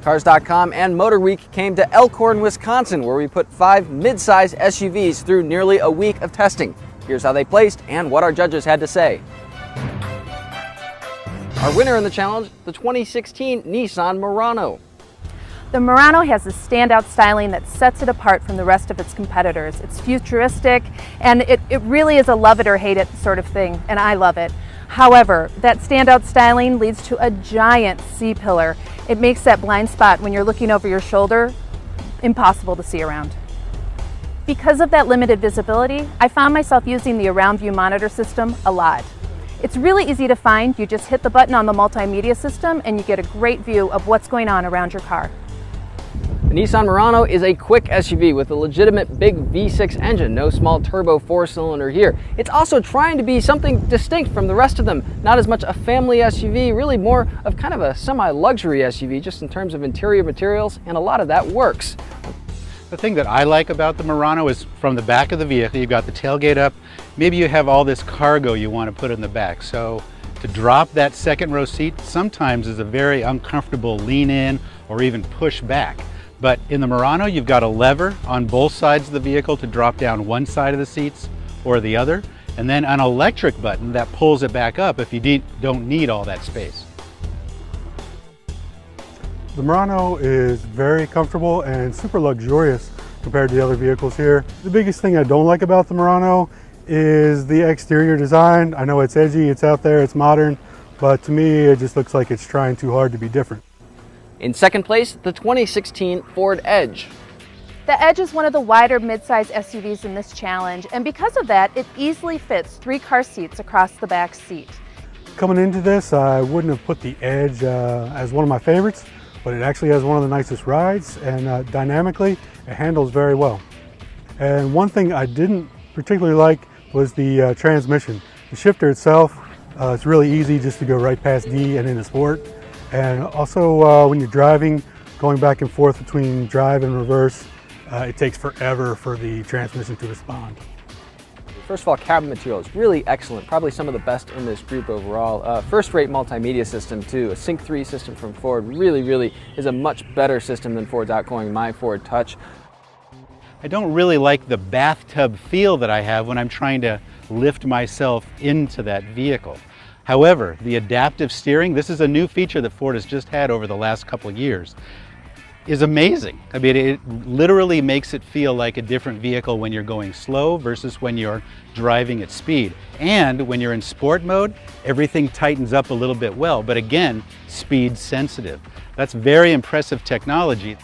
Cars.com and Motor Week came to Elkhorn, Wisconsin, where we put 5 mid-size SUVs through nearly a week of testing. Here's how they placed and what our judges had to say. Our winner in the challenge, the 2016 Nissan Murano. The Murano has a standout styling that sets it apart from the rest of its competitors. It's futuristic, and it really is a love it or hate it sort of thing, and I love it. However, that standout styling leads to a giant C-pillar. It makes that blind spot when you're looking over your shoulder impossible to see around. Because of that limited visibility, I found myself using the Around View monitor system a lot. It's really easy to find. You just hit the button on the multimedia system and you get a great view of what's going on around your car. The Nissan Murano is a quick SUV with a legitimate big V6 engine, no small turbo 4-cylinder here. It's also trying to be something distinct from the rest of them. Not as much a family SUV, really more of kind of a semi-luxury SUV just in terms of interior materials, and a lot of that works. The thing that I like about the Murano is from the back of the vehicle, you've got the tailgate up. Maybe you have all this cargo you want to put in the back. So to drop that second row seat sometimes is a very uncomfortable lean in or even push back. But in the Murano, you've got a lever on both sides of the vehicle to drop down one side of the seats or the other, and then an electric button that pulls it back up if you don't need all that space. The Murano is very comfortable and super luxurious compared to the other vehicles here. The biggest thing I don't like about the Murano is the exterior design. I know it's edgy, it's out there, it's modern, but to me it just looks like it's trying too hard to be different. In second place, the 2016 Ford Edge. The Edge is one of the wider mid-size SUVs in this challenge, and because of that, it easily fits 3 car seats across the back seat. Coming into this, I wouldn't have put the Edge as one of my favorites, but it actually has one of the nicest rides, and dynamically, it handles very well. And one thing I didn't particularly like was the transmission. The shifter itself, it's really easy just to go right past D and into Sport. And also when you're driving, going back and forth between drive and reverse, it takes forever for the transmission to respond. First of all, cabin material is really excellent, probably some of the best in this group overall. First-rate multimedia system too, a Sync 3 system from Ford really is a much better system than Ford's outgoing My Ford Touch. I don't really like the bathtub feel that I have when I'm trying to lift myself into that vehicle. However, the adaptive steering, this is a new feature that Ford has just had over the last couple of years, is amazing. I mean, it literally makes it feel like a different vehicle when you're going slow versus when you're driving at speed. And when you're in sport mode, everything tightens up a little bit well, but again, speed sensitive. That's very impressive technology.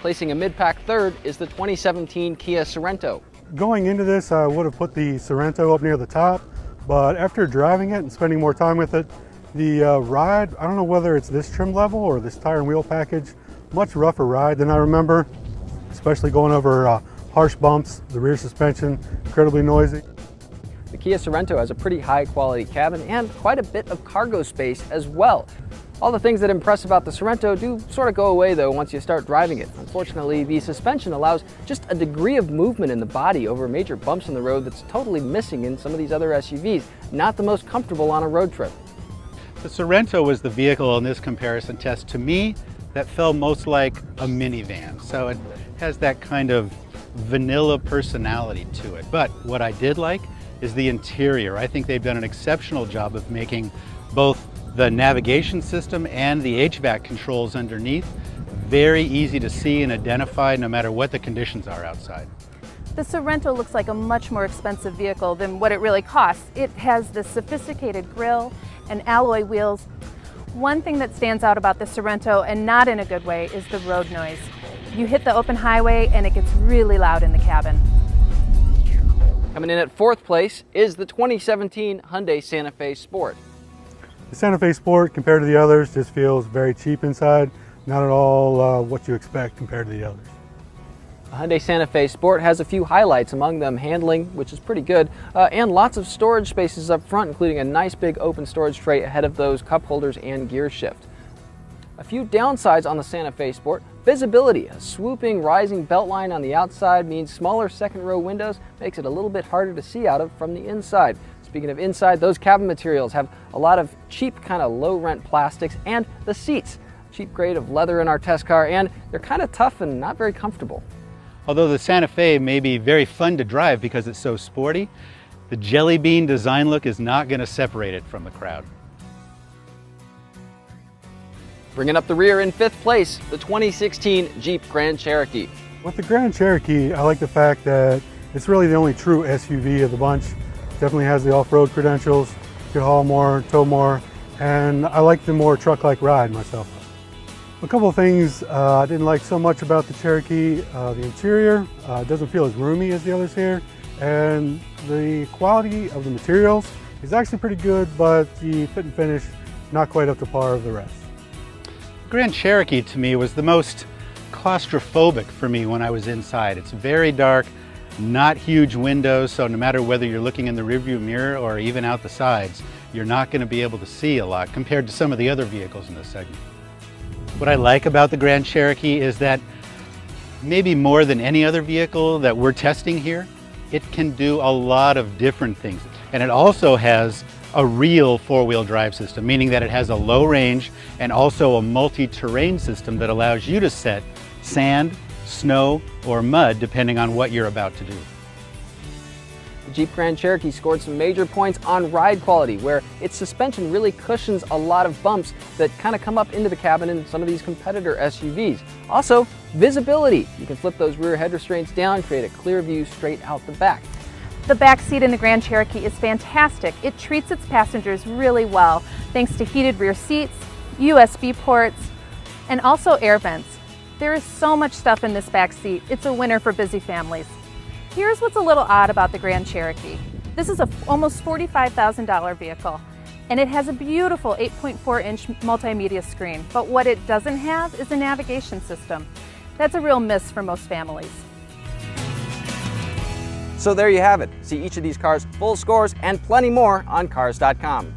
Placing a mid-pack third is the 2017 Kia Sorento. Going into this, I would have put the Sorento up near the top, but after driving it and spending more time with it, the ride, I don't know whether it's this trim level or this tire and wheel package, much rougher ride than I remember, especially going over harsh bumps, the rear suspension, incredibly noisy. The Kia Sorento has a pretty high quality cabin and quite a bit of cargo space as well. All the things that impress about the Sorento do sort of go away though once you start driving it. Unfortunately, the suspension allows just a degree of movement in the body over major bumps in the road that's totally missing in some of these other SUVs. Not the most comfortable on a road trip. The Sorento was the vehicle in this comparison test, to me, that felt most like a minivan. So it has that kind of vanilla personality to it. But what I did like is the interior. I think they've done an exceptional job of making both the navigation system and the HVAC controls underneath very easy to see and identify no matter what the conditions are outside. The Sorento looks like a much more expensive vehicle than what it really costs. It has this sophisticated grille and alloy wheels. One thing that stands out about the Sorento, and not in a good way, is the road noise. You hit the open highway and it gets really loud in the cabin. Coming in at fourth place is the 2017 Hyundai Santa Fe Sport. The Santa Fe Sport, compared to the others, just feels very cheap inside. Not at all what you expect compared to the others. The Hyundai Santa Fe Sport has a few highlights, among them handling, which is pretty good, and lots of storage spaces up front, including a nice big open storage tray ahead of those cup holders and gear shift. A few downsides on the Santa Fe Sport: visibility. A swooping rising belt line on the outside means smaller second row windows makes it a little bit harder to see out of from the inside. Speaking of inside, those cabin materials have a lot of cheap, kind of low-rent plastics, and the seats, cheap grade of leather in our test car, and they're kind of tough and not very comfortable. Although the Santa Fe may be very fun to drive because it's so sporty, the jelly bean design look is not going to separate it from the crowd. Bringing up the rear in 5th place, the 2016 Jeep Grand Cherokee. With the Grand Cherokee, I like the fact that it's really the only true SUV of the bunch. Definitely has the off-road credentials, could haul more, tow more, and I like the more truck-like ride myself. A couple of things I didn't like so much about the Cherokee. The interior doesn't feel as roomy as the others here, and the quality of the materials is actually pretty good, but the fit and finish not quite up to par of the rest. Grand Cherokee to me was the most claustrophobic for me when I was inside. It's very dark, not huge windows, so no matter whether you're looking in the rearview mirror or even out the sides, you're not going to be able to see a lot compared to some of the other vehicles in this segment. What I like about the Grand Cherokee is that maybe more than any other vehicle that we're testing here, it can do a lot of different things. And it also has a real four-wheel drive system, meaning that it has a low range and also a multi-terrain system that allows you to set sand, snow, or mud depending on what you're about to do. The Jeep Grand Cherokee scored some major points on ride quality, where its suspension really cushions a lot of bumps that kind of come up into the cabin in some of these competitor SUVs. Also, visibility. You can flip those rear head restraints down, create a clear view straight out the back. The back seat in the Grand Cherokee is fantastic. It treats its passengers really well, thanks to heated rear seats, USB ports, and also air vents. There is so much stuff in this back seat. It's a winner for busy families. Here's what's a little odd about the Grand Cherokee. This is an almost $45,000 vehicle, and it has a beautiful 8.4-inch multimedia screen, but what it doesn't have is a navigation system. That's a real miss for most families. So there you have it. See each of these cars' full scores and plenty more on Cars.com.